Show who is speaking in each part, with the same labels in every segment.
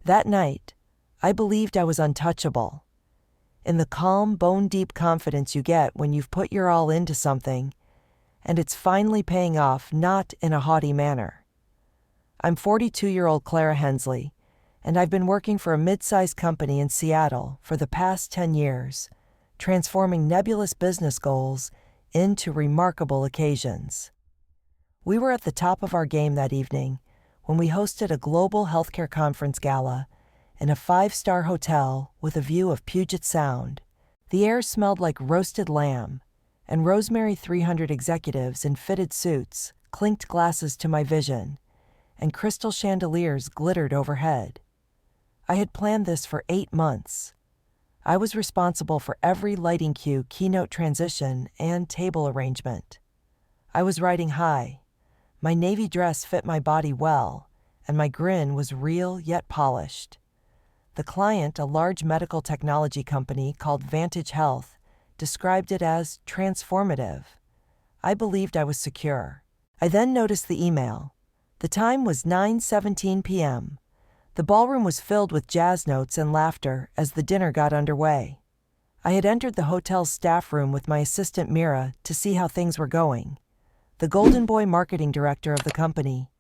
Speaker 1: That night, I believed I was untouchable. In the calm, bone-deep confidence you get when you've put your all into something, and it's finally paying off, not in a haughty manner. I'm 42-year-old Clara Hensley, and I've been working for a mid-sized company in Seattle for the past 10 years, transforming nebulous business goals into remarkable occasions. We were at the top of our game that evening when we hosted a global healthcare conference gala in a 5-star hotel with a view of Puget Sound. The air smelled like roasted lamb, and Rosemary 300 executives in fitted suits clinked glasses to my vision, and crystal chandeliers glittered overhead. I had planned this for 8 months. I was responsible for every lighting cue, keynote transition, and table arrangement. I was riding high. My navy dress fit my body well, and my grin was real yet polished. The client, a large medical technology company called Vantage Health, described it as transformative. I believed I was secure. I then noticed the email. The time was 9:17 p.m. The ballroom was filled with jazz notes and laughter as the dinner got underway. I had entered the hotel's staff room with my assistant Mira to see how things were going, the Golden Boy marketing director of the company,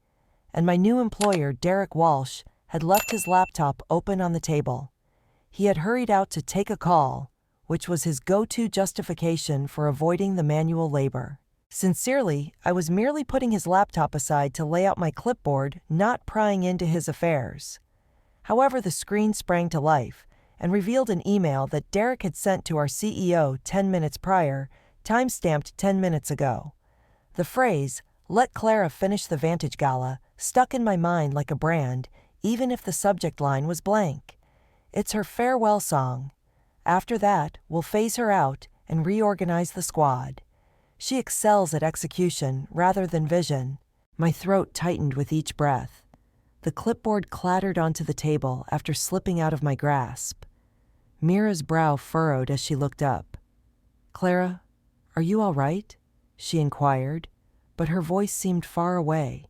Speaker 1: and my new employer, Derek Walsh, had left his laptop open on the table. He had hurried out to take a call, which was his go-to justification for avoiding the manual labor. Sincerely, I was merely putting his laptop aside to lay out my clipboard, not prying into his affairs. However, the screen sprang to life and revealed an email that Derek had sent to our CEO 10 minutes prior, time-stamped 10 minutes ago. The phrase, "Let Clara finish the Vantage Gala," stuck in my mind like a brand, even if the subject line was blank. It's her farewell song. After that, we'll phase her out and reorganize the squad. She excels at execution rather than vision. My throat tightened with each breath. The clipboard clattered onto the table after slipping out of my grasp. Mira's brow furrowed as she looked up. "Clara, are you all right?" she inquired, but her voice seemed far away,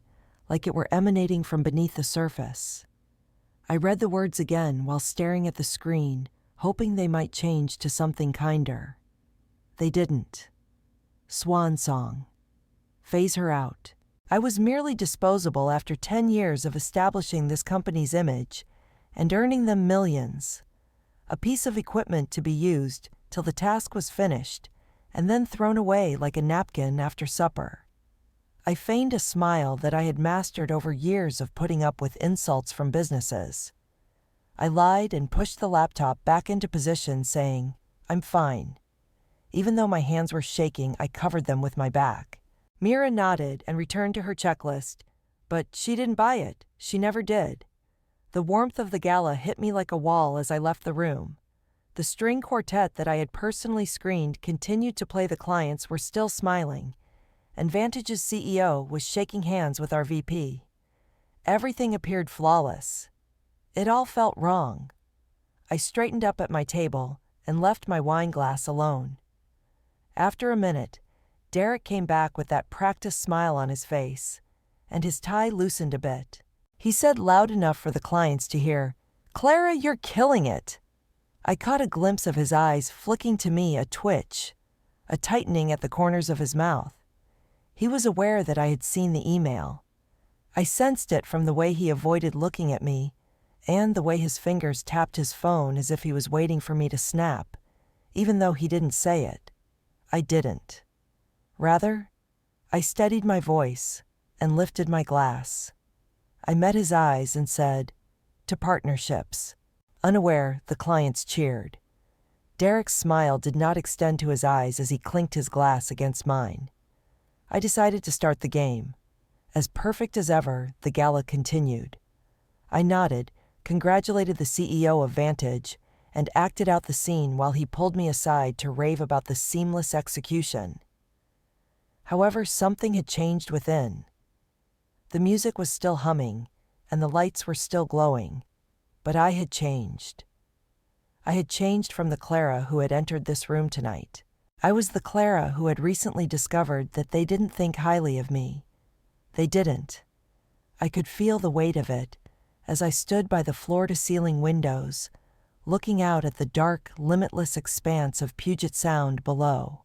Speaker 1: like it were emanating from beneath the surface. I read the words again while staring at the screen, hoping they might change to something kinder. They didn't. Swan song. Phase her out. I was merely disposable after 10 years of establishing this company's image and earning them millions. A piece of equipment to be used till the task was finished and then thrown away like a napkin after supper. I feigned a smile that I had mastered over years of putting up with insults from businesses. I lied and pushed the laptop back into position, saying, "I'm fine." Even though my hands were shaking, I covered them with my back. Mira nodded and returned to her checklist, but she didn't buy it. She never did. The warmth of the gala hit me like a wall as I left the room. The string quartet that I had personally screened continued to play. The clients were still smiling, and Vantage's CEO was shaking hands with our VP. Everything appeared flawless. It all felt wrong. I straightened up at my table and left my wine glass alone. After a minute, Derek came back with that practiced smile on his face, and his tie loosened a bit. He said loud enough for the clients to hear, "Clara, you're killing it." I caught a glimpse of his eyes flicking to me, a twitch, a tightening at the corners of his mouth. He was aware that I had seen the email. I sensed it from the way he avoided looking at me and the way his fingers tapped his phone as if he was waiting for me to snap, even though he didn't say it. I didn't. Rather, I steadied my voice and lifted my glass. I met his eyes and said, "To partnerships." Unaware, the clients cheered. Derek's smile did not extend to his eyes as he clinked his glass against mine. I decided to start the game. As perfect as ever, the gala continued. I nodded, congratulated the CEO of Vantage, and acted out the scene while he pulled me aside to rave about the seamless execution. However, something had changed within. The music was still humming, and the lights were still glowing, but I had changed. I had changed from the Clara who had entered this room tonight. I was the Clara who had recently discovered that they didn't think highly of me. They didn't. I could feel the weight of it, as I stood by the floor-to-ceiling windows, looking out at the dark, limitless expanse of Puget Sound below.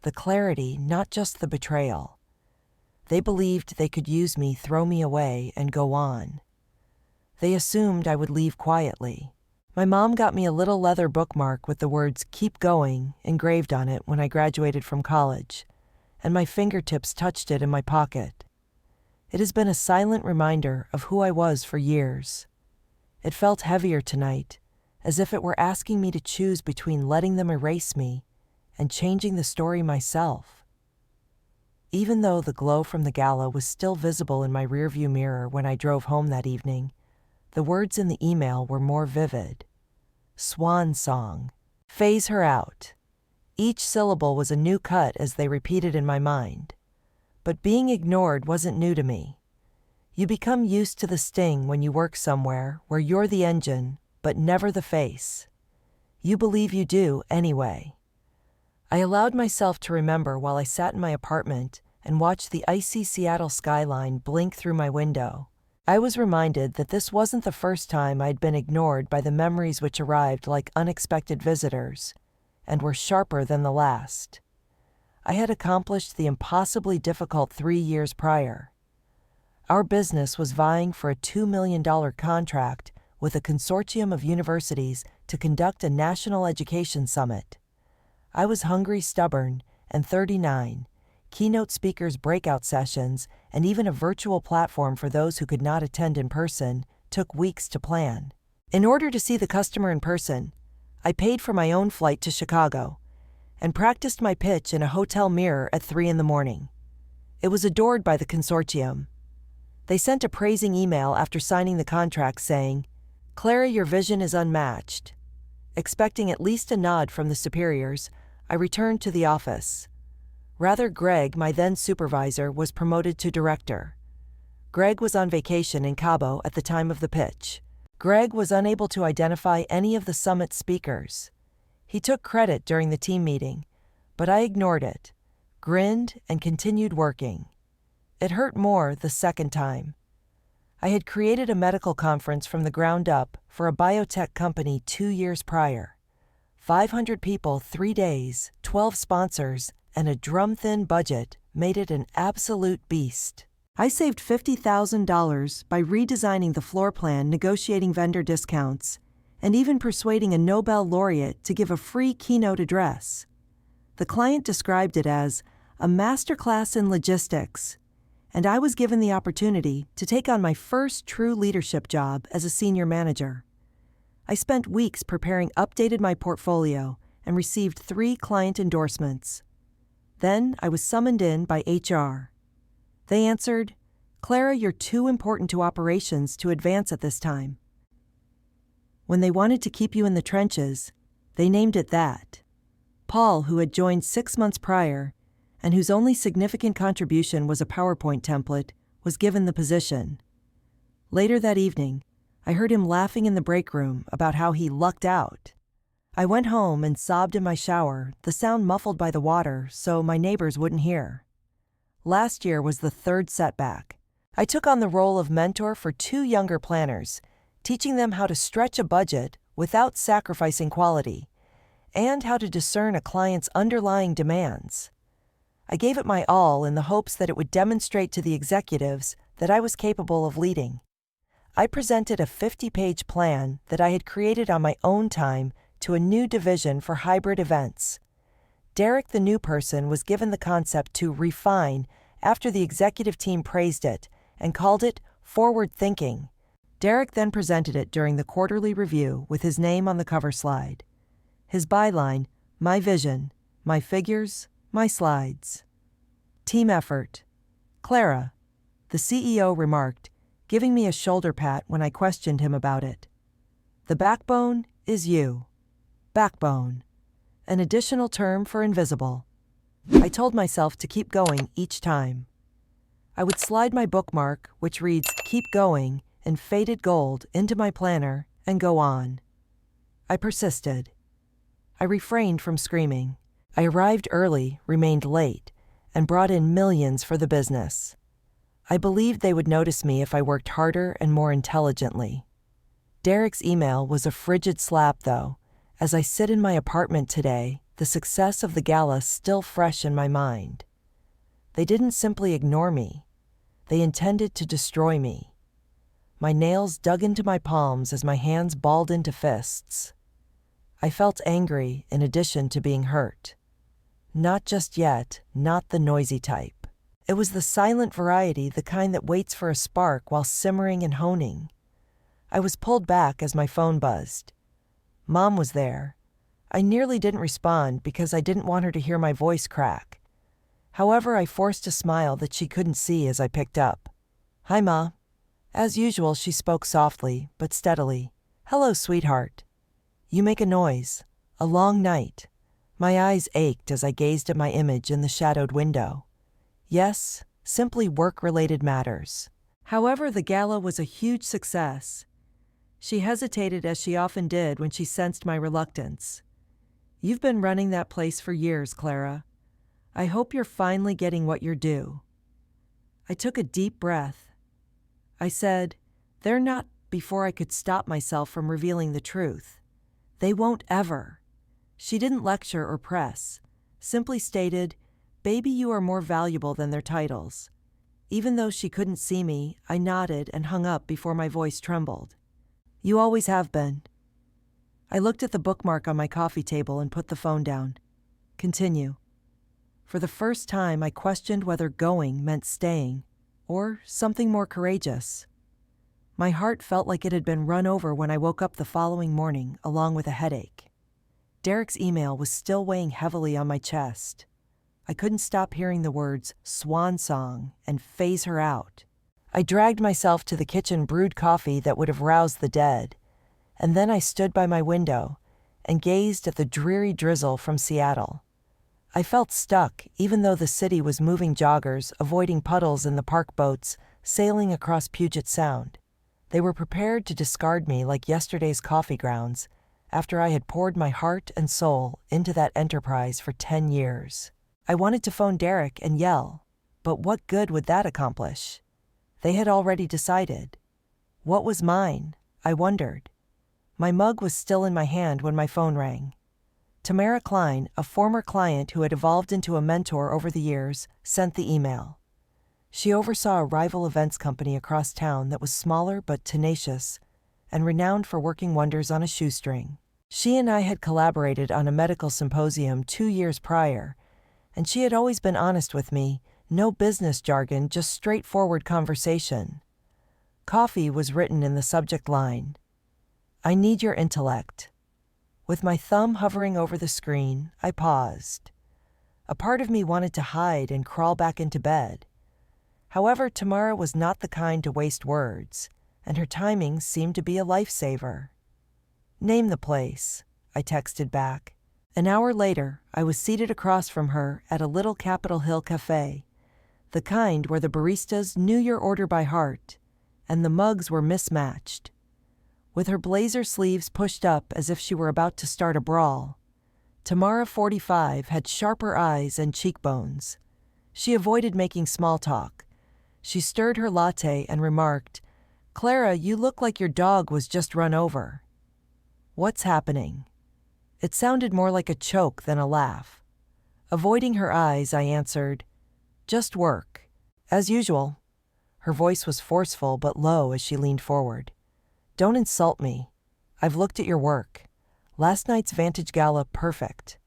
Speaker 1: The clarity, not just the betrayal. They believed they could use me, throw me away, and go on. They assumed I would leave quietly. My mom got me a little leather bookmark with the words "Keep Going" engraved on it when I graduated from college, and my fingertips touched it in my pocket. It has been a silent reminder of who I was for years. It felt heavier tonight, as if it were asking me to choose between letting them erase me and changing the story myself. Even though the glow from the gala was still visible in my rearview mirror when I drove home that evening, the words in the email were more vivid. Swan song. Phase her out. Each syllable was a new cut as they repeated in my mind. But being ignored wasn't new to me. You become used to the sting when you work somewhere where you're the engine, but never the face. You believe you do anyway. I allowed myself to remember while I sat in my apartment and watched the icy Seattle skyline blink through my window. I was reminded that this wasn't the first time I'd been ignored by the memories which arrived like unexpected visitors, and were sharper than the last. I had accomplished the impossibly difficult 3 years prior. Our business was vying for a $2 million contract with a consortium of universities to conduct a national education summit. I was hungry, stubborn, and 39. Keynote speakers, breakout sessions, and even a virtual platform for those who could not attend in person took weeks to plan. In order to see the customer in person, I paid for my own flight to Chicago and practiced my pitch in a hotel mirror at 3 a.m. It was adored by the consortium. They sent a praising email after signing the contract saying, "Clara, your vision is unmatched." Expecting at least a nod from the superiors, I returned to the office. Rather, Greg, my then supervisor, was promoted to director. Greg was on vacation in Cabo at the time of the pitch. Greg was unable to identify any of the summit speakers. He took credit during the team meeting, but I ignored it, grinned, and continued working. It hurt more the second time. I had created a medical conference from the ground up for a biotech company 2 years prior. 500 people, 3 days, 12 sponsors, and a drum-thin budget made it an absolute beast. I saved $50,000 by redesigning the floor plan, negotiating vendor discounts, and even persuading a Nobel laureate to give a free keynote address. The client described it as a masterclass in logistics, and I was given the opportunity to take on my first true leadership job as a senior manager. I spent weeks preparing, updated my portfolio, and received 3 client endorsements. Then I was summoned in by HR. They answered, "Clara, you're too important to operations to advance at this time." When they wanted to keep you in the trenches, they named it that. Paul, who had joined 6 months prior, and whose only significant contribution was a PowerPoint template, was given the position. Later that evening, I heard him laughing in the break room about how he lucked out. I went home and sobbed in my shower, the sound muffled by the water so my neighbors wouldn't hear. Last year was the 3rd setback. I took on the role of mentor for 2 younger planners, teaching them how to stretch a budget without sacrificing quality, and how to discern a client's underlying demands. I gave it my all in the hopes that it would demonstrate to the executives that I was capable of leading. I presented a 50-page plan that I had created on my own time to a new division for hybrid events. Derek, the new person, was given the concept to refine after the executive team praised it and called it forward thinking. Derek then presented it during the quarterly review with his name on the cover slide. His byline, "My vision, my figures, my slides." Team effort. "Clara," the CEO remarked, giving me a shoulder pat when I questioned him about it. "The backbone is you." Backbone, an additional term for invisible. I told myself to keep going each time. I would slide my bookmark, which reads "Keep Going" in faded gold, into my planner and go on. I persisted. I refrained from screaming. I arrived early, remained late, and brought in millions for the business. I believed they would notice me if I worked harder and more intelligently. Derek's email was a frigid slap, though. As I sit in my apartment today, the success of the gala still fresh in my mind. They didn't simply ignore me. They intended to destroy me. My nails dug into my palms as my hands balled into fists. I felt angry in addition to being hurt. Not just yet, not the noisy type. It was the silent variety, the kind that waits for a spark while simmering and honing. I was pulled back as my phone buzzed. Mom was there. I nearly didn't respond because I didn't want her to hear my voice crack. However, I forced a smile that she couldn't see as I picked up. "Hi, Ma." As usual, she spoke softly, but steadily. "Hello, sweetheart." "You make a noise. A long night." My eyes ached as I gazed at my image in the shadowed window. Yes, simply work-related matters. However, the gala was a huge success. She hesitated, as she often did when she sensed my reluctance. "You've been running that place for years, Clara. I hope you're finally getting what you're due." I took a deep breath. I said, "They're not," before I could stop myself from revealing the truth. "They won't ever." She didn't lecture or press, simply stated, "Baby, you are more valuable than their titles." Even though she couldn't see me, I nodded and hung up before my voice trembled. "You always have been." I looked at the bookmark on my coffee table and put the phone down. Continue. For the first time, I questioned whether going meant staying, or something more courageous. My heart felt like it had been run over when I woke up the following morning, along with a headache. Derek's email was still weighing heavily on my chest. I couldn't stop hearing the words "Swan song" and "phase her out." I dragged myself to the kitchen, brewed coffee that would have roused the dead, and then I stood by my window and gazed at the dreary drizzle from Seattle. I felt stuck, even though the city was moving joggers, avoiding puddles in the park boats, sailing across Puget Sound. They were prepared to discard me like yesterday's coffee grounds, after I had poured my heart and soul into that enterprise for 10 years. I wanted to phone Derek and yell, but what good would that accomplish? They had already decided. What was mine? I wondered. My mug was still in my hand when my phone rang. Tamara Klein, a former client who had evolved into a mentor over the years, sent the email. She oversaw a rival events company across town that was smaller but tenacious and renowned for working wonders on a shoestring. She and I had collaborated on a medical symposium 2 years prior, and she had always been honest with me, no business jargon, just straightforward conversation. Coffee was written in the subject line. "I need your intellect." With my thumb hovering over the screen, I paused. A part of me wanted to hide and crawl back into bed. However, Tamara was not the kind to waste words, and her timing seemed to be a lifesaver. "Name the place," I texted back. An hour later, I was seated across from her at a little Capitol Hill cafe, the kind where the baristas knew your order by heart, and the mugs were mismatched. With her blazer sleeves pushed up as if she were about to start a brawl, Tamara, 45, had sharper eyes and cheekbones. She avoided making small talk. She stirred her latte and remarked, "Clara, you look like your dog was just run over." "What's happening?" It sounded more like a choke than a laugh. Avoiding her eyes, I answered, "Just work. As usual." Her voice was forceful but low as she leaned forward. "Don't insult me. I've looked at your work. Last night's Vantage Gala, perfect.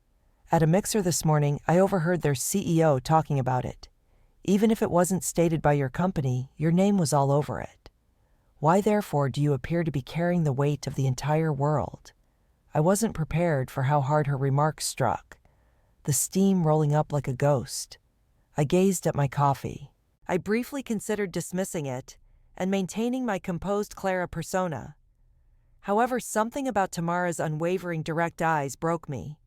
Speaker 1: At a mixer this morning, I overheard their CEO talking about it. Even if it wasn't stated by your company, your name was all over it. Why, therefore, do you appear to be carrying the weight of the entire world?" I wasn't prepared for how hard her remarks struck, the steam rolling up like a ghost. I gazed at my coffee. I briefly considered dismissing it and maintaining my composed Clara persona. However, something about Tamara's unwavering direct eyes broke me.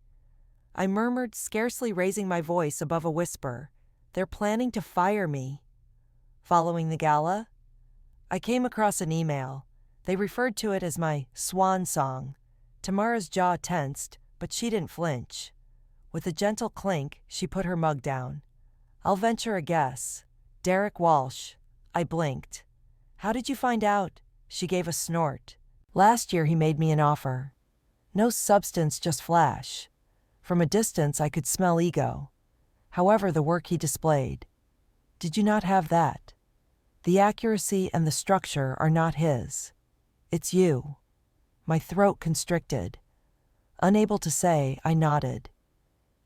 Speaker 1: I murmured, scarcely raising my voice above a whisper, "They're planning to fire me." Following the gala, I came across an email. They referred to it as my "Swan song." Tamara's jaw tensed, but she didn't flinch. With a gentle clink, she put her mug down. "I'll venture a guess. Derek Walsh. I blinked. How did you find out? She gave a snort. Last year he made me an offer. No substance, just flash. From a distance I could smell ego. However, the work he displayed. Did you not have that? The accuracy and the structure are not his. It's you. My throat constricted. Unable to say, I nodded.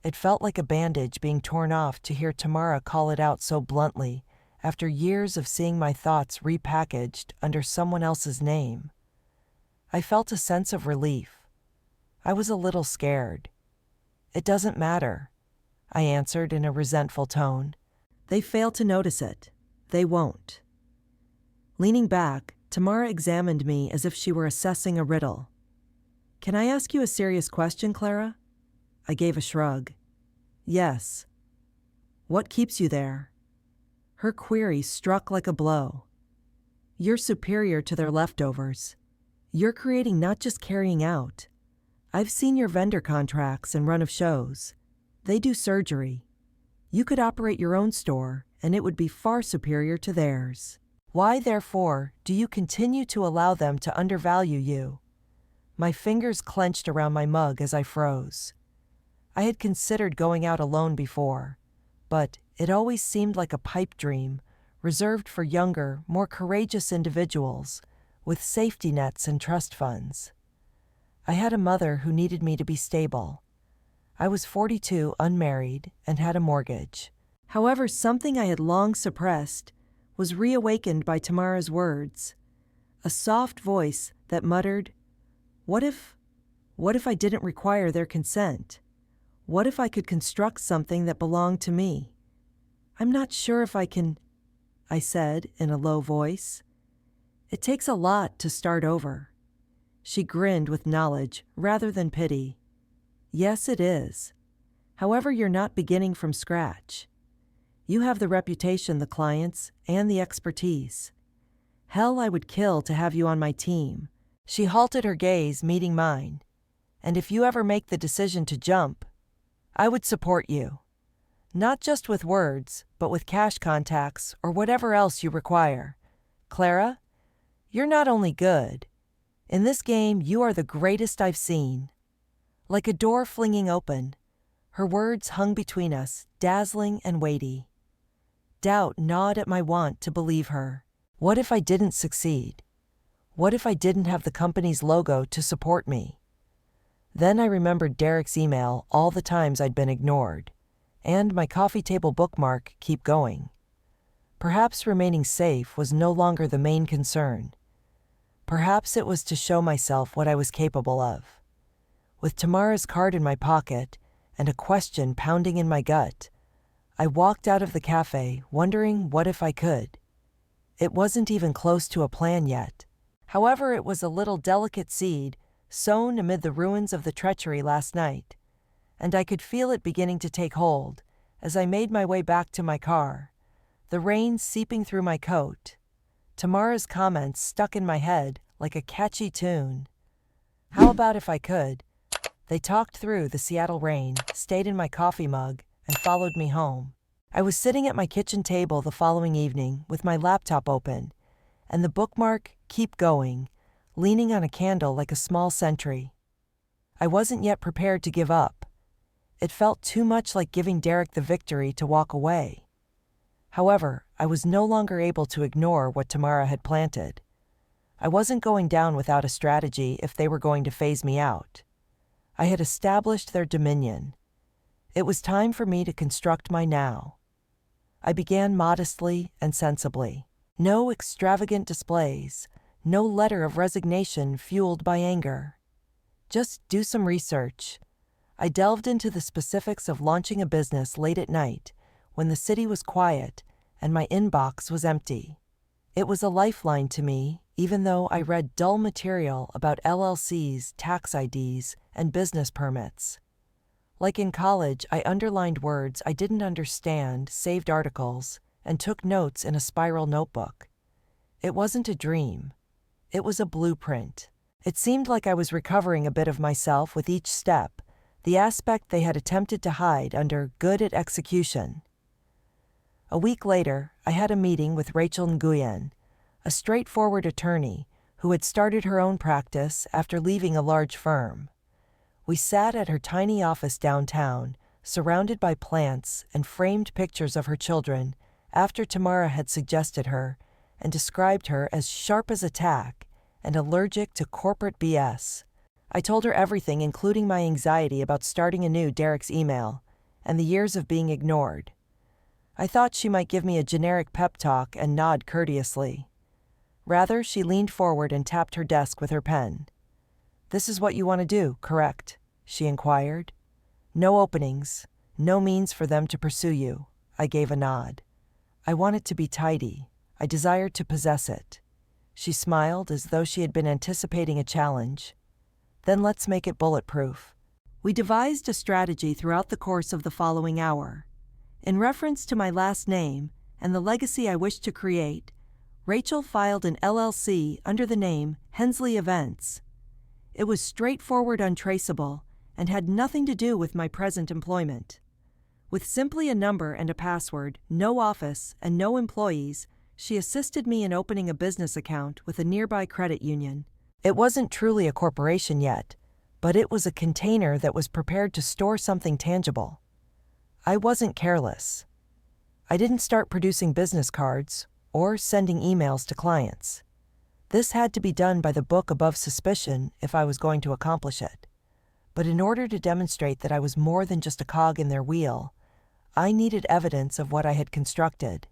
Speaker 1: It felt like a bandage being torn off to hear Tamara call it out so bluntly after years of seeing my thoughts repackaged under someone else's name. I felt a sense of relief. I was a little scared. It doesn't matter, I answered in a resentful tone. They fail to notice it. They won't. Leaning back, Tamara examined me as if she were assessing a riddle. Can I ask you a serious question, Clara? I gave a shrug. Yes. What keeps you there? Her query struck like a blow. You're superior to their leftovers. You're creating, not just carrying out. I've seen your vendor contracts and run of shows. They do surgery. You could operate your own store, and it would be far superior to theirs. Why, therefore, do you continue to allow them to undervalue you? My fingers clenched around my mug as I froze. I had considered going out alone before, but it always seemed like a pipe dream, reserved for younger, more courageous individuals, with safety nets and trust funds. I had a mother who needed me to be stable. I was 42, unmarried, and had a mortgage. However, something I had long suppressed was reawakened by Tamara's words, a soft voice that muttered, What if I didn't require their consent? What if I could construct something that belonged to me? I'm not sure if I can, I said in a low voice. It takes a lot to start over. She grinned with knowledge rather than pity. Yes, it is. However, you're not beginning from scratch. You have the reputation, the clients, and the expertise. Hell, I would kill to have you on my team. She halted, her gaze meeting mine. And if you ever make the decision to jump, I would support you. Not just with words, but with cash contacts or whatever else you require. Clara, you're not only good. In this game, you are the greatest I've seen. Like a door flinging open, her words hung between us, dazzling and weighty. Doubt gnawed at my want to believe her. What if I didn't succeed? What if I didn't have the company's logo to support me? Then I remembered Derek's email, all the times I'd been ignored, and my coffee table bookmark, keep going. Perhaps remaining safe was no longer the main concern. Perhaps it was to show myself what I was capable of. With Tamara's card in my pocket and a question pounding in my gut, I walked out of the cafe wondering what if I could. It wasn't even close to a plan yet. However, it was a little delicate seed sown amid the ruins of the treachery last night, and I could feel it beginning to take hold as I made my way back to my car, the rain seeping through my coat. Tamara's comments stuck in my head like a catchy tune. How about if I could? They talked through the Seattle rain, stayed in my coffee mug, and followed me home. I was sitting at my kitchen table the following evening with my laptop open, and the bookmark, keep going, leaning on a candle like a small sentry. I wasn't yet prepared to give up. It felt too much like giving Derek the victory to walk away. However, I was no longer able to ignore what Tamara had planted. I wasn't going down without a strategy if they were going to phase me out. I had established their dominion. It was time for me to construct my now. I began modestly and sensibly. No extravagant displays, no letter of resignation fueled by anger. Just do some research. I delved into the specifics of launching a business late at night, when the city was quiet and my inbox was empty. It was a lifeline to me, even though I read dull material about LLCs, tax IDs, and business permits. Like in college, I underlined words I didn't understand, saved articles, and took notes in a spiral notebook. It wasn't a dream. It was a blueprint. It seemed like I was recovering a bit of myself with each step, the aspect they had attempted to hide under good at execution. A week later, I had a meeting with Rachel Nguyen, a straightforward attorney who had started her own practice after leaving a large firm. We sat at her tiny office downtown, surrounded by plants and framed pictures of her children, after Tamara had suggested her and described her as sharp as a tack and allergic to corporate BS. I told her everything, including my anxiety about starting anew Derek's email and the years of being ignored. I thought she might give me a generic pep talk and nod courteously. Rather, she leaned forward and tapped her desk with her pen. "This is what you want to do, correct?" she inquired. "No openings, no means for them to pursue you." I gave a nod. "I want it to be tidy. I desired to possess it." She smiled as though she had been anticipating a challenge. "Then let's make it bulletproof." We devised a strategy throughout the course of the following hour. In reference to my last name and the legacy I wished to create, Rachel filed an LLC under the name Hensley Events. It was straightforward, untraceable, and had nothing to do with my present employment. With simply a number and a password, no office, and no employees, she assisted me in opening a business account with a nearby credit union. It wasn't truly a corporation yet, but it was a container that was prepared to store something tangible. I wasn't careless. I didn't start producing business cards or sending emails to clients. This had to be done by the book above suspicion if I was going to accomplish it. But in order to demonstrate that I was more than just a cog in their wheel, I needed evidence of what I had constructed.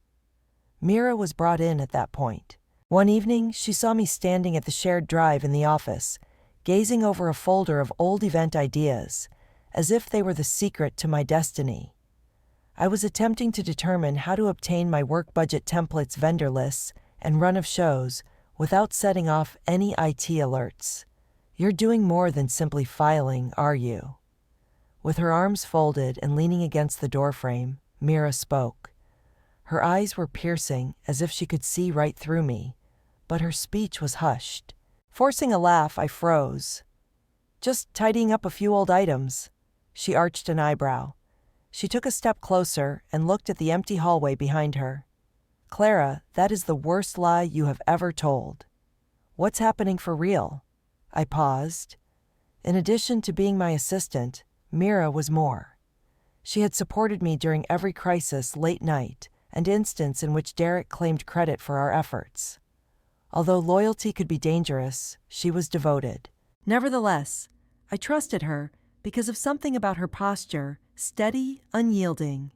Speaker 1: Mira was brought in at that point. One evening, she saw me standing at the shared drive in the office, gazing over a folder of old event ideas, as if they were the secret to my destiny. I was attempting to determine how to obtain my work budget templates, vendor lists, and run of shows without setting off any IT alerts. "You're doing more than simply filing, are you?" With her arms folded and leaning against the doorframe, Mira spoke. Her eyes were piercing, as if she could see right through me, but her speech was hushed. Forcing a laugh, I froze. "Just tidying up a few old items." She arched an eyebrow. She took a step closer and looked at the empty hallway behind her. "Clara, that is the worst lie you have ever told. What's happening for real?" I paused. In addition to being my assistant, Mira was more. She had supported me during every crisis, late night, and instance in which Derek claimed credit for our efforts. Although loyalty could be dangerous, she was devoted. Nevertheless, I trusted her because of something about her posture, steady, unyielding.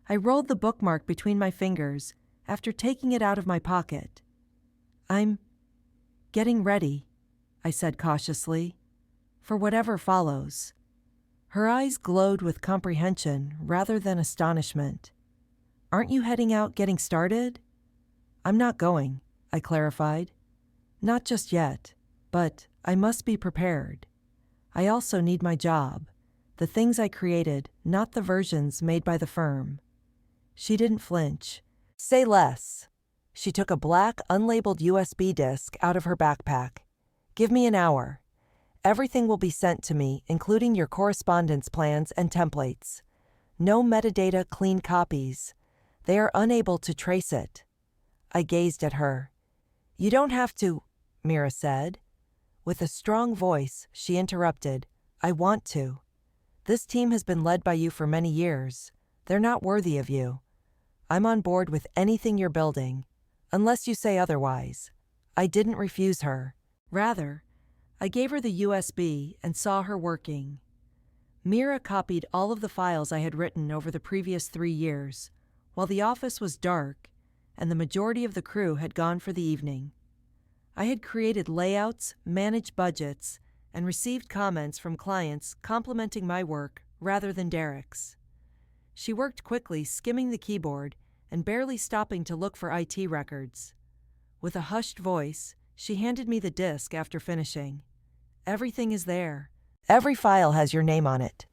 Speaker 1: I rolled the bookmark between my fingers after taking it out of my pocket. "I'm getting ready," I said cautiously, "for whatever follows." Her eyes glowed with comprehension rather than astonishment. "Aren't you heading out, getting started?" "I'm not going," I clarified. "Not just yet, but I must be prepared. I also need my job, the things I created, not the versions made by the firm." She didn't flinch. "Say less." She took a black, unlabeled USB disk out of her backpack. "Give me an hour. Everything will be sent to me, including your correspondence plans and templates. No metadata, clean copies. They are unable to trace it." I gazed at her. "You don't have to," Mira said. With a strong voice, she interrupted. "I want to. This team has been led by you for many years. They're not worthy of you. I'm on board with anything you're building, unless you say otherwise." I didn't refuse her. Rather, I gave her the USB and saw her working. Mira copied all of the files I had written over the previous 3 years, while the office was dark and the majority of the crew had gone for the evening. I had created layouts, managed budgets, and received comments from clients complimenting my work rather than Derek's. She worked quickly, skimming the keyboard and barely stopping to look for IT records. With a hushed voice, she handed me the disk after finishing. "Everything is there. Every file has your name on it.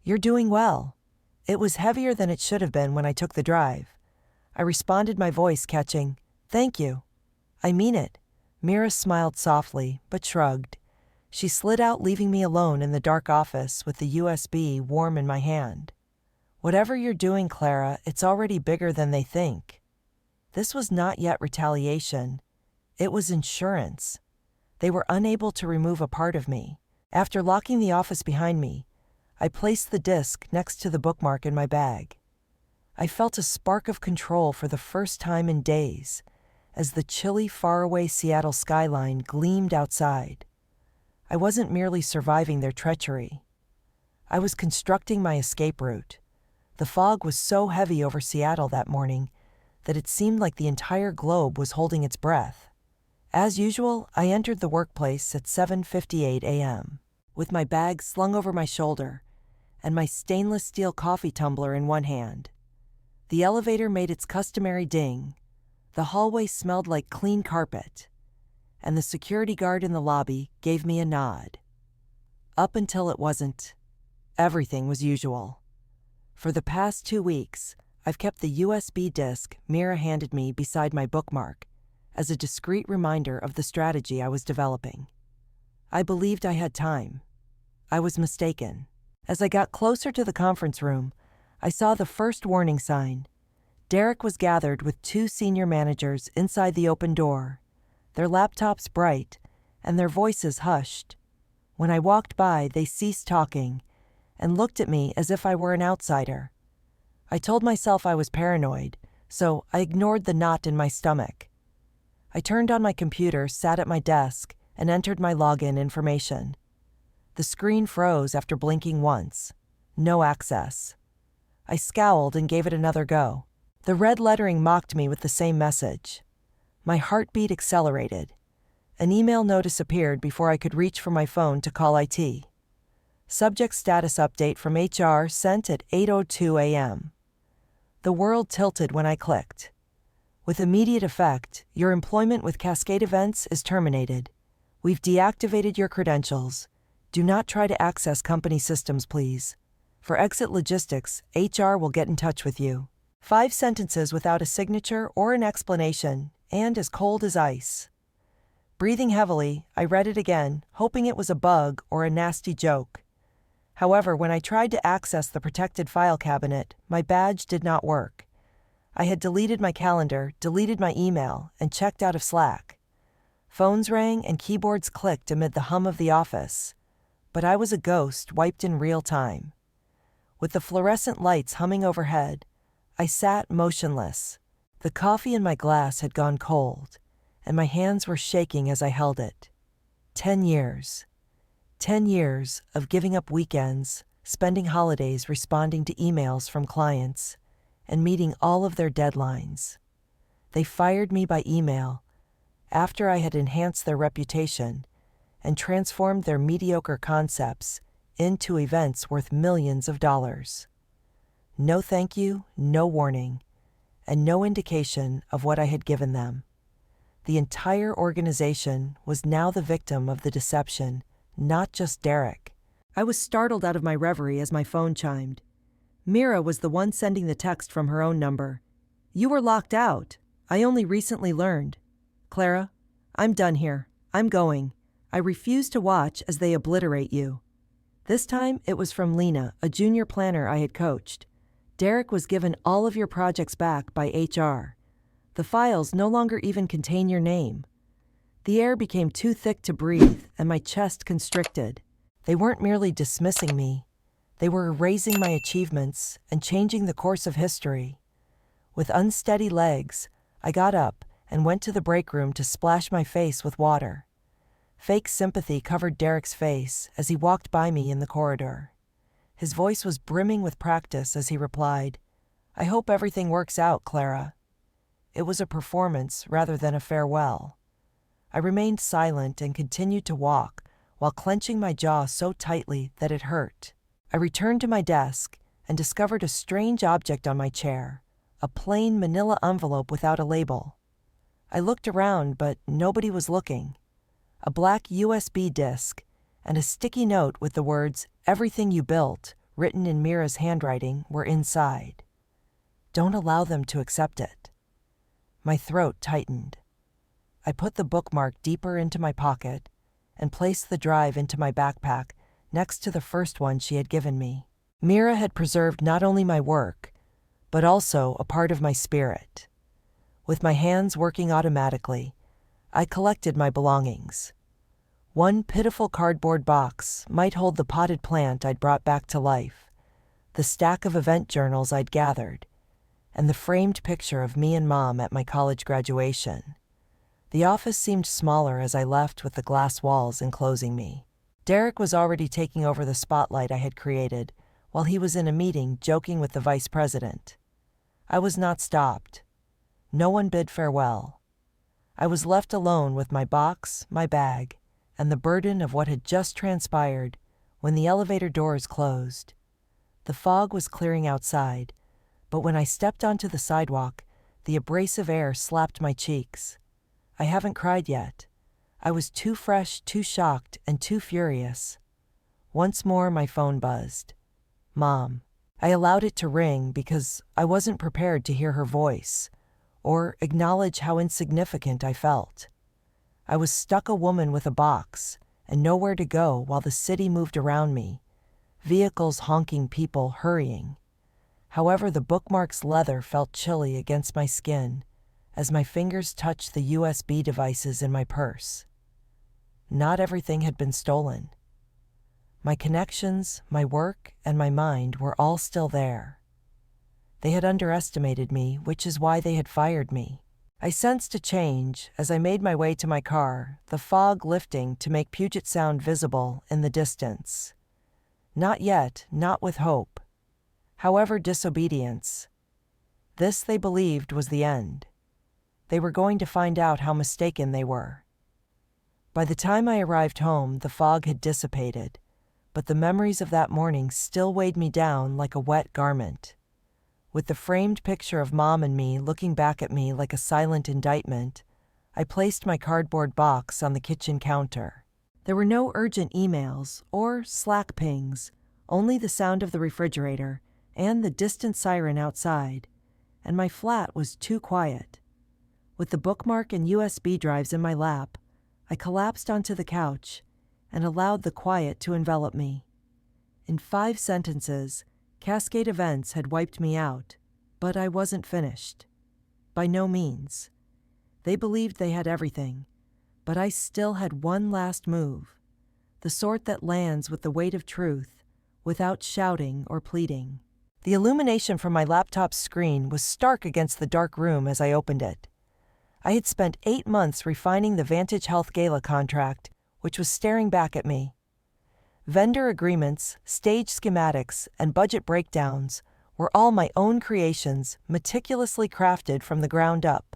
Speaker 1: You're doing well." It was heavier than it should have been when I took the drive. I responded, my voice catching. "Thank you." "I mean it." Mira smiled softly, but shrugged. She slid out, leaving me alone in the dark office with the USB warm in my hand. "Whatever you're doing, Clara, it's already bigger than they think." This was not yet retaliation. It was insurance. They were unable to remove a part of me. After locking the office behind me, I placed the disc next to the bookmark in my bag. I felt a spark of control for the first time in days, as the chilly, faraway Seattle skyline gleamed outside. I wasn't merely surviving their treachery. I was constructing my escape route. The fog was so heavy over Seattle that morning that it seemed like the entire globe was holding its breath. As usual, I entered the workplace at 7:58 a.m., with my bag slung over my shoulder and my stainless steel coffee tumbler in one hand. The elevator made its customary ding, the hallway smelled like clean carpet, and the security guard in the lobby gave me a nod. Up until it wasn't, everything was usual. For the past 2 weeks, I've kept the USB disk Mira handed me beside my bookmark as a discreet reminder of the strategy I was developing. I believed I had time. I was mistaken. As I got closer to the conference room, I saw the first warning sign. Derek was gathered with 2 senior managers inside the open door, their laptops bright and their voices hushed. When I walked by, they ceased talking and looked at me as if I were an outsider. I told myself I was paranoid, so I ignored the knot in my stomach. I turned on my computer, sat at my desk, and entered my login information. The screen froze after blinking once. No access. I scowled and gave it another go. The red lettering mocked me with the same message. My heartbeat accelerated. An email notice appeared before I could reach for my phone to call IT. Subject status update from HR sent at 8:02 a.m. The world tilted when I clicked. With immediate effect, your employment with Cascade Events is terminated. We've deactivated your credentials. Do not try to access company systems, please. For exit logistics, HR will get in touch with you. 5 sentences without a signature or an explanation, and as cold as ice. Breathing heavily, I read it again, hoping it was a bug or a nasty joke. However, when I tried to access the protected file cabinet, my badge did not work. I had deleted my calendar, deleted my email, and checked out of Slack. Phones rang and keyboards clicked amid the hum of the office. But I was a ghost wiped in real time. With the fluorescent lights humming overhead, I sat motionless. The coffee in my glass had gone cold, and my hands were shaking as I held it. 10 years. 10 years of giving up weekends, spending holidays responding to emails from clients, and meeting all of their deadlines. They fired me by email after I had enhanced their reputation and transformed their mediocre concepts into events worth millions of dollars. No thank you, no warning, and no indication of what I had given them. The entire organization was now the victim of the deception, not just Derek. I was startled out of my reverie as my phone chimed. Mira was the one sending the text from her own number. "You were locked out. I only recently learned. Clara, I'm done here. I'm going. I refuse to watch as they obliterate you." This time, it was from Lena, a junior planner I had coached. "Derek was given all of your projects back by HR. The files no longer even contain your name." The air became too thick to breathe, and my chest constricted. They weren't merely dismissing me. They were erasing my achievements and changing the course of history. With unsteady legs, I got up and went to the break room to splash my face with water. Fake sympathy covered Derek's face as he walked by me in the corridor. His voice was brimming with practice as he replied, "I hope everything works out, Clara." It was a performance rather than a farewell. I remained silent and continued to walk while clenching my jaw so tightly that it hurt. I returned to my desk and discovered a strange object on my chair, a plain manila envelope without a label. I looked around, but nobody was looking. A black USB disk and a sticky note with the words, "Everything you built," written in Mira's handwriting, were inside. Don't allow them to accept it. My throat tightened. I put the bookmark deeper into my pocket and placed the drive into my backpack next to the first one she had given me. Mira had preserved not only my work, but also a part of my spirit. With my hands working automatically, I collected my belongings. One pitiful cardboard box might hold the potted plant I'd brought back to life, the stack of event journals I'd gathered, and the framed picture of me and Mom at my college graduation. The office seemed smaller as I left, with the glass walls enclosing me. Derek was already taking over the spotlight I had created, while he was in a meeting joking with the vice president. I was not stopped. No one bid farewell. I was left alone with my box, my bag, and the burden of what had just transpired when the elevator doors closed. The fog was clearing outside, but when I stepped onto the sidewalk, the abrasive air slapped my cheeks. I haven't cried yet. I was too fresh, too shocked, and too furious. Once more my phone buzzed. Mom. I allowed it to ring because I wasn't prepared to hear her voice, or acknowledge how insignificant I felt. I was stuck, a woman with a box, and nowhere to go while the city moved around me, vehicles honking, people hurrying. However, the bookmark's leather felt chilly against my skin as my fingers touched the USB devices in my purse. Not everything had been stolen. My connections, my work, and my mind were all still there. They had underestimated me, which is why they had fired me. I sensed a change as I made my way to my car, the fog lifting to make Puget Sound visible in the distance. Not yet, not with hope. However, disobedience. This, they believed, was the end. They were going to find out how mistaken they were. By the time I arrived home, the fog had dissipated, but the memories of that morning still weighed me down like a wet garment. With the framed picture of Mom and me looking back at me like a silent indictment, I placed my cardboard box on the kitchen counter. There were no urgent emails or Slack pings, only the sound of the refrigerator and the distant siren outside, and my flat was too quiet. With the bookmark and USB drives in my lap, I collapsed onto the couch and allowed the quiet to envelop me. In 5 sentences, Cascade events had wiped me out, but I wasn't finished. By no means. They believed they had everything, but I still had one last move, the sort that lands with the weight of truth without shouting or pleading. The illumination from my laptop's screen was stark against the dark room as I opened it. I had spent 8 months refining the Vantage Health Gala contract, which was staring back at me. Vendor agreements, stage schematics, and budget breakdowns were all my own creations, meticulously crafted from the ground up.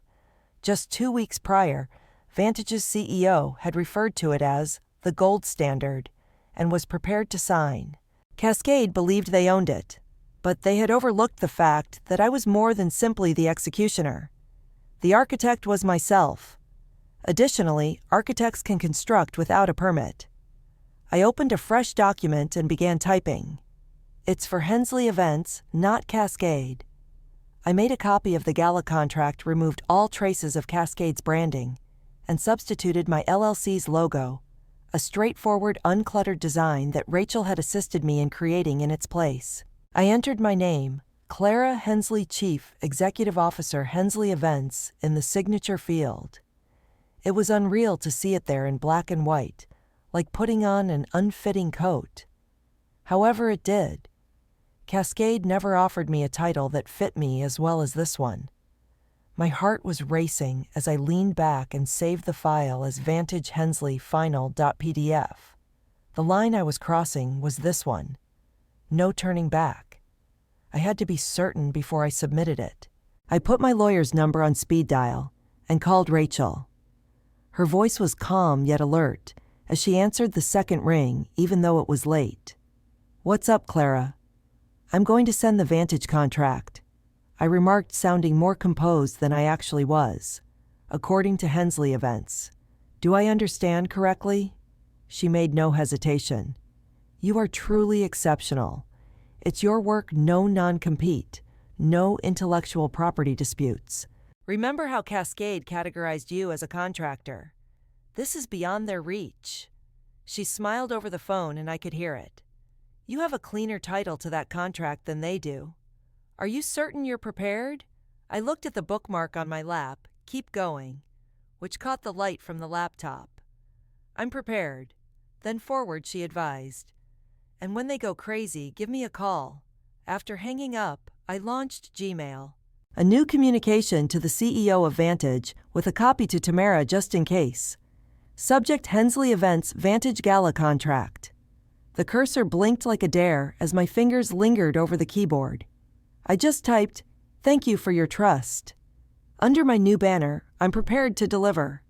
Speaker 1: Just 2 weeks prior, Vantage's CEO had referred to it as the gold standard and was prepared to sign. Cascade believed they owned it, but they had overlooked the fact that I was more than simply the executioner. The architect was myself. Additionally, architects can construct without a permit. I opened a fresh document and began typing. It's for Hensley Events, not Cascade. I made a copy of the gala contract, removed all traces of Cascade's branding, and substituted my LLC's logo, a straightforward, uncluttered design that Rachel had assisted me in creating, in its place. I entered my name, Clara Hensley, Chief Executive Officer, Hensley Events, in the signature field. It was unreal to see it there in black and white, like putting on an unfitting coat. However, it did. Cascade never offered me a title that fit me as well as this one. My heart was racing as I leaned back and saved the file as Vantage Hensley Final.pdf. The line I was crossing was this one: no turning back. I had to be certain before I submitted it. I put my lawyer's number on speed dial and called Rachel. Her voice was calm yet alert as she answered the second ring, even though it was late. "What's up, Clara?" "I'm going to send the Vantage contract," I remarked, sounding more composed than I actually was. "According to Hensley Events. Do I understand correctly?" She made no hesitation. "You are truly exceptional. It's your work, no non-compete, no intellectual property disputes. Remember how Cascade categorized you as a contractor? This is beyond their reach." She smiled over the phone and I could hear it. You have a cleaner title to that contract than they do. Are you certain you're prepared? I looked at the bookmark on my lap, keep going, which caught the light from the laptop. I'm prepared. Then forward, she advised. And when they go crazy, give me a call. After hanging up, I launched Gmail. A new communication to the CEO of Vantage, with a copy to Tamara just in case. Subject Hensley Events Vantage Gala Contract. The cursor blinked like a dare as my fingers lingered over the keyboard. I just typed, "Thank you for your trust." Under my new banner, "I'm prepared to deliver."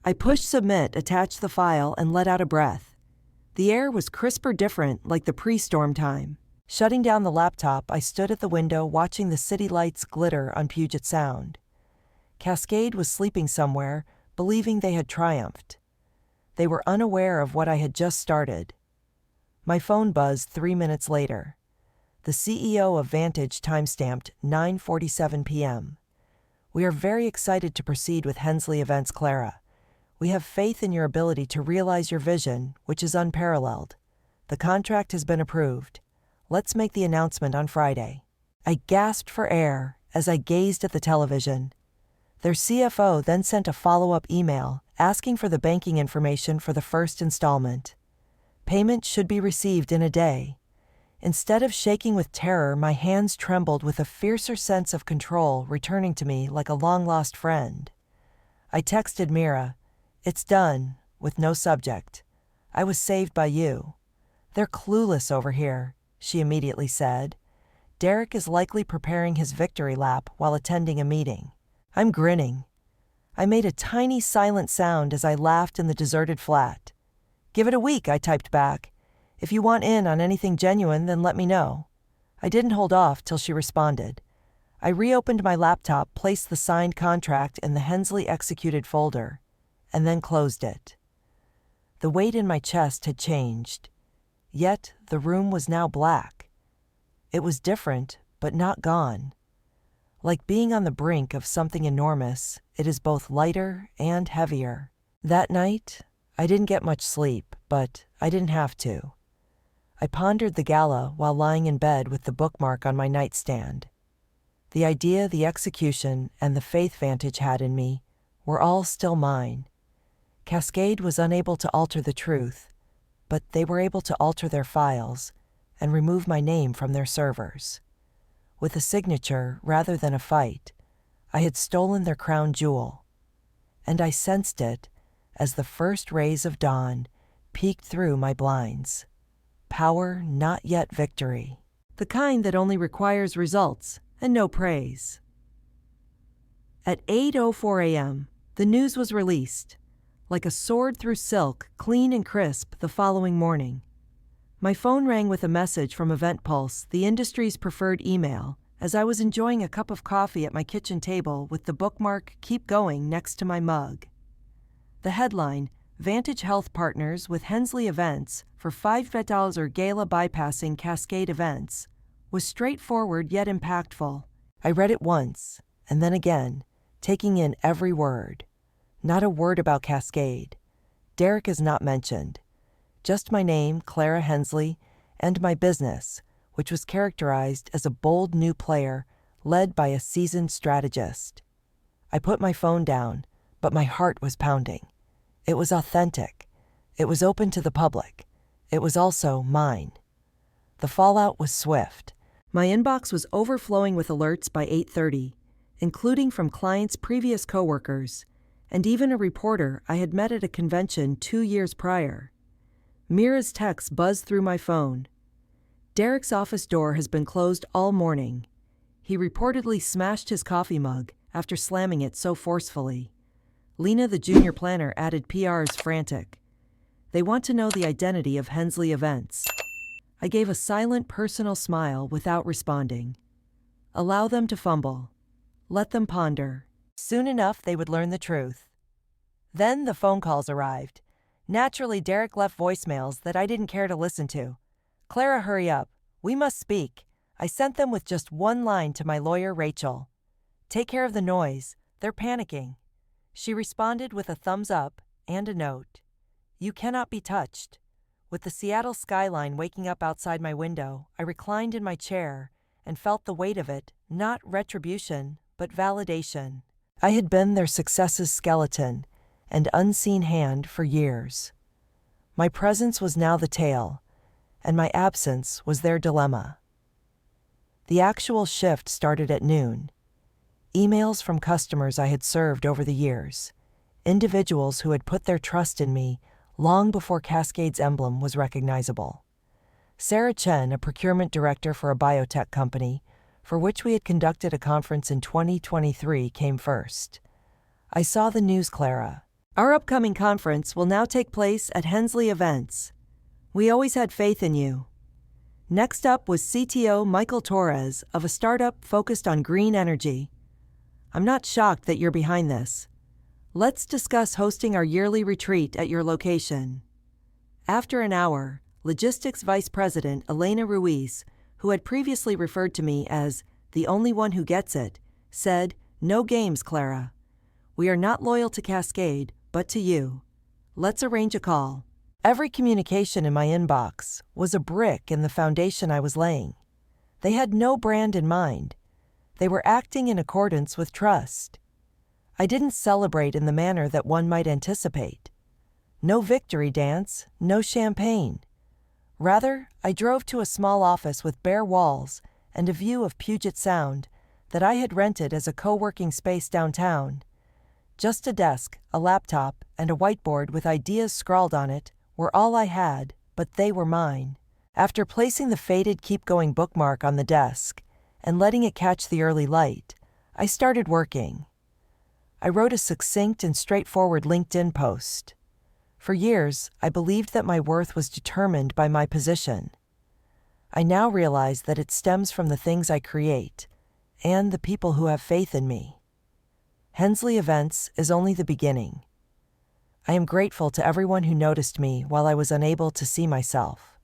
Speaker 1: I pushed submit, attached the file, and let out a breath. The air was crisper, different, like the pre-storm time. Shutting down the laptop, I stood at the window watching the city lights glitter on Puget Sound. Cascade was sleeping somewhere, believing they had triumphed. They were unaware of what I had just started. My phone buzzed 3 minutes later. The CEO of Vantage timestamped 9:47 p.m. "We are very excited to proceed with Hensley Events, Clara. We have faith in your ability to realize your vision, which is unparalleled. The contract has been approved. Let's make the announcement on Friday." I gasped for air as I gazed at the television. Their CFO then sent a follow-up email asking for the banking information for the first installment. Payment should be received in a day. Instead of shaking with terror, my hands trembled with a fiercer sense of control returning to me like a long-lost friend. I texted Mira, "It's done," with no subject. "I was saved by you." "They're clueless over here," she immediately said. "Derek is likely preparing his victory lap while attending a meeting." I'm grinning. I made a tiny silent sound as I laughed in the deserted flat. "Give it a week," I typed back. "If you want in on anything genuine, then let me know." I didn't hold off till she responded. I reopened my laptop, placed the signed contract in the Hensley executed folder, and then closed it. The weight in my chest had changed. Yet the room was now black. It was different, but not gone. Like being on the brink of something enormous, it is both lighter and heavier. That night, I didn't get much sleep, but I didn't have to. I pondered the gala while lying in bed with the bookmark on my nightstand. The idea, the execution, and the faith Vantage had in me were all still mine. Cascade was unable to alter the truth, but they were able to alter their files and remove my name from their servers. With a signature rather than a fight, I had stolen their crown jewel, and I sensed it as the first rays of dawn peeked through my blinds. Power, not yet victory. The kind that only requires results and no praise. At 8:04 a.m., the news was released, like a sword through silk, clean and crisp, the following morning. My phone rang with a message from Event Pulse, the industry's preferred email, as I was enjoying a cup of coffee at my kitchen table with the bookmark "Keep Going" next to my mug. The headline, "Vantage Health Partners with Hensley Events for $5 gala bypassing Cascade Events," was straightforward yet impactful. I read it once, and then again, taking in every word. Not a word about Cascade. Derek is not mentioned. Just my name, Clara Hensley, and my business, which was characterized as a bold new player led by a seasoned strategist. I put my phone down, but my heart was pounding. It was authentic. It was open to the public. It was also mine. The fallout was swift. My inbox was overflowing with alerts by 8:30, including from clients' previous coworkers, and even a reporter I had met at a convention 2 years prior. Mira's texts buzzed through my phone. "Derek's office door has been closed all morning. He reportedly smashed his coffee mug after slamming it so forcefully." Lena, the junior planner, added PR's frantic. "They want to know the identity of Hensley Events." I gave a silent personal smile without responding. Allow them to fumble. Let them ponder. Soon enough, they would learn the truth. Then the phone calls arrived. Naturally, Derek left voicemails that I didn't care to listen to. "Clara, hurry up. We must speak." I sent them with just one line to my lawyer, Rachel. "Take care of the noise. They're panicking." She responded with a thumbs up and a note. "You cannot be touched. With the Seattle skyline waking up outside my window, I reclined in my chair and felt the weight of it, not retribution, but validation. I had been their success's skeleton and unseen hand for years. My presence was now the tale, and my absence was their dilemma. The actual shift started at noon. Emails from customers I had served over the years, individuals who had put their trust in me long before Cascade's emblem was recognizable. Sarah Chen, a procurement director for a biotech company, for which we had conducted a conference in 2023, came first. I saw the news, Clara. Our upcoming conference will now take place at Hensley Events. We always had faith in you. Next up was CTO Michael Torres of a startup focused on green energy. I'm not shocked that you're behind this. Let's discuss hosting our yearly retreat at your location. After an hour, Logistics Vice President Elena Ruiz, who had previously referred to me as the only one who gets it, said, "No games, Clara. We are not loyal to Cascade, but to you. Let's arrange a call." Every communication in my inbox was a brick in the foundation I was laying. They had no brand in mind. They were acting in accordance with trust. I didn't celebrate in the manner that one might anticipate. No victory dance, no champagne. Rather, I drove to a small office with bare walls and a view of Puget Sound that I had rented as a co-working space downtown. Just a desk, a laptop, and a whiteboard with ideas scrawled on it were all I had, but they were mine. After placing the faded Keep Going bookmark on the desk and letting it catch the early light, I started working. I wrote a succinct and straightforward LinkedIn post. For years, I believed that my worth was determined by my position. I now realize that it stems from the things I create and the people who have faith in me. Hensley Events is only the beginning. I am grateful to everyone who noticed me while I was unable to see myself.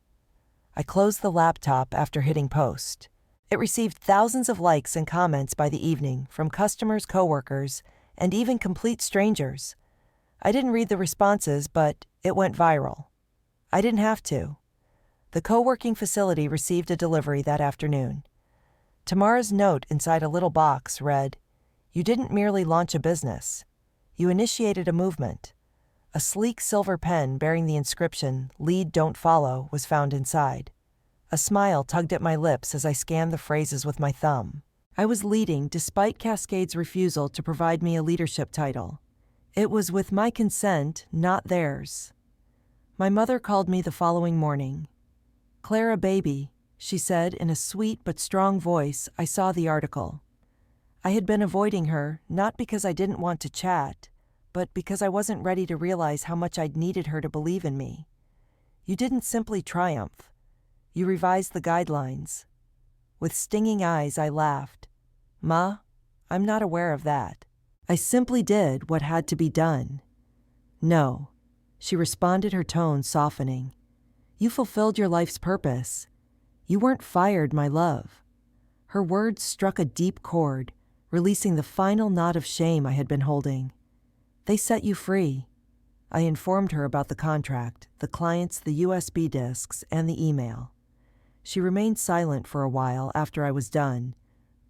Speaker 1: I closed the laptop after hitting post. It received thousands of likes and comments by the evening from customers, coworkers, and even complete strangers. I didn't read the responses, but it went viral. I didn't have to. The co-working facility received a delivery that afternoon. Tamara's note inside a little box read, "You didn't merely launch a business. You initiated a movement." A sleek silver pen bearing the inscription, "Lead, don't follow," was found inside. A smile tugged at my lips as I scanned the phrases with my thumb. I was leading despite Cascade's refusal to provide me a leadership title. It was with my consent, not theirs. My mother called me the following morning. "Clara, baby," she said in a sweet but strong voice. I saw the article. I had been avoiding her, not because I didn't want to chat, but because I wasn't ready to realize how much I'd needed her to believe in me. "You didn't simply triumph. You revised the guidelines." With stinging eyes, I laughed. "Ma, I'm not aware of that. I simply did what had to be done." "No," she responded, her tone softening. "You fulfilled your life's purpose. You weren't fired, my love." Her words struck a deep chord, releasing the final knot of shame I had been holding. "They set you free." I informed her about the contract, the clients, the USB disks, and the email. She remained silent for a while after I was done,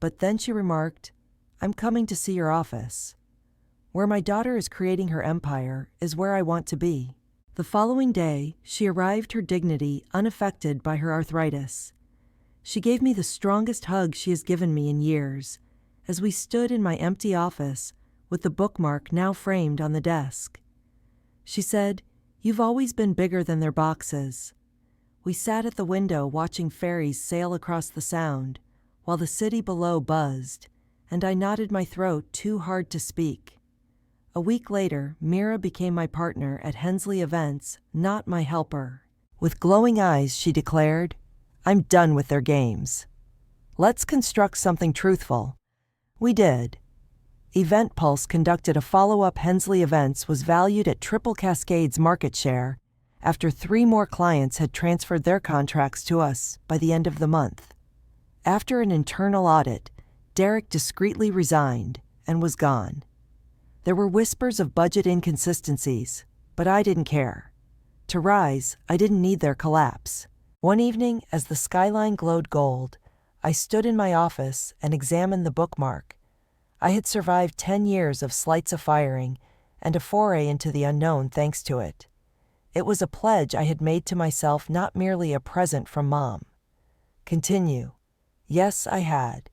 Speaker 1: but then she remarked, "I'm coming to see your office. Where my daughter is creating her empire is where I want to be." The following day, she arrived, her dignity unaffected by her arthritis. She gave me the strongest hug she has given me in years, as we stood in my empty office with the bookmark now framed on the desk. She said, "You've always been bigger than their boxes." We sat at the window watching ferries sail across the Sound, while the city below buzzed, and I knotted my throat too hard to speak. A week later, Mira became my partner at Hensley Events, not my helper. With glowing eyes, she declared, "I'm done with their games. Let's construct something truthful." We did. Event Pulse conducted a follow-up. Hensley Events was valued at triple Cascade's market share after 3 more clients had transferred their contracts to us by the end of the month. After an internal audit, Derek discreetly resigned and was gone. There were whispers of budget inconsistencies, but I didn't care. To rise, I didn't need their collapse. One evening, as the skyline glowed gold, I stood in my office and examined the bookmark. I had survived 10 years of sleights of firing and a foray into the unknown thanks to it. It was a pledge I had made to myself, not merely a present from Mom. Continue. Yes, I had.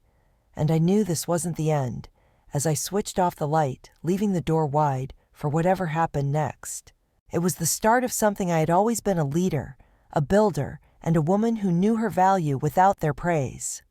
Speaker 1: And I knew this wasn't the end, as I switched off the light, leaving the door wide for whatever happened next. It was the start of something I had always been: a leader, a builder, and a woman who knew her value without their praise.